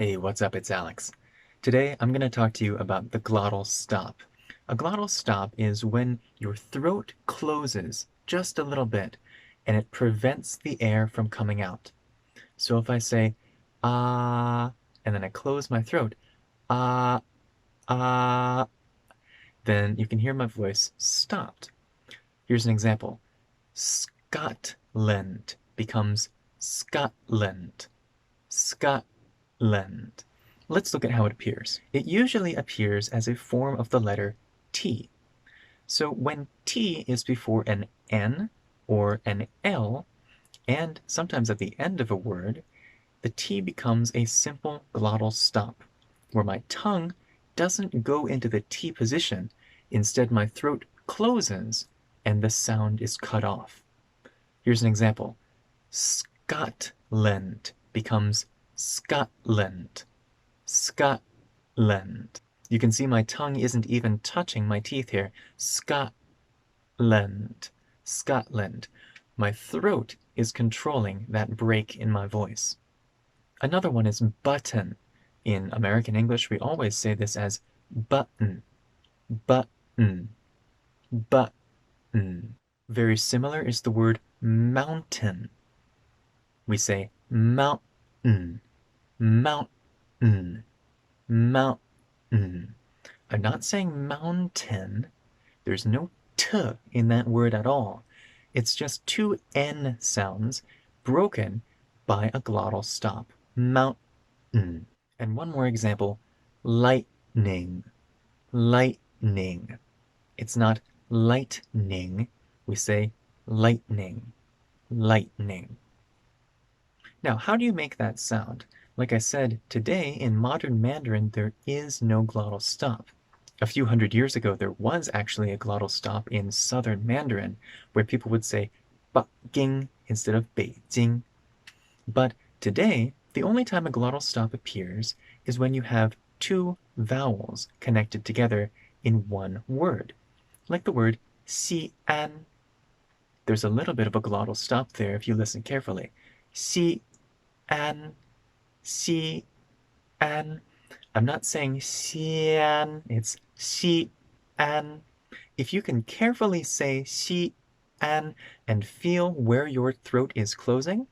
Hey, what's up? It's Alex. Today I'm going to talk to you about the glottal stop. A glottal stop is when your throat closes just a little bit and it prevents the air from coming out. So if I say ah and then I close my throat, ah, ah, then you can hear my voice stopped. Here's an example. Scotland becomes Scotland. Scotland. Let's look at how it appears. It usually appears as a form of the letter T. So when T is before an N or an L, and sometimes at the end of a word, the T becomes a simple glottal stop, where my tongue doesn't go into the T position. Instead, my throat closes and the sound is cut off. Here's an example. Scotland becomes Scotland. Scotland. You can see my tongue isn't even touching my teeth here. Scotland. Scotland. My throat is controlling that break in my voice. Another one is button. In American English, we always say this as button. Button. Button. Very similar is the word mountain. We say mountain. Mountain. Mountain. I'm not saying mountain. There's no T in that word at all. It's just two N sounds broken by a glottal stop. Mountain. And one more example, lightning. Lightning. It's not lightning. We say lightning. Lightning. Now, how do you make that sound? Like I said, today in modern Mandarin, there is no glottal stop. A few hundred years ago, there was actually a glottal stop in southern Mandarin, where people would say Bắc instead of Beijing. But today, the only time a glottal stop appears is when you have two vowels connected together in one word, like the word Xi'an. There's a little bit of a glottal stop there if you listen carefully. Xi'an, Xi'an. I'm not saying Xi'an, it's Xi'an. If you can carefully say Xi'an and feel where your throat is closing,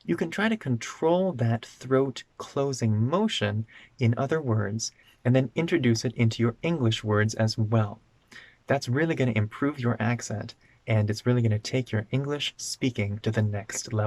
you can try to control that throat closing motion in other words and then introduce it into your English words as well. That's really going to improve your accent, and it's really going to take your English speaking to the next level.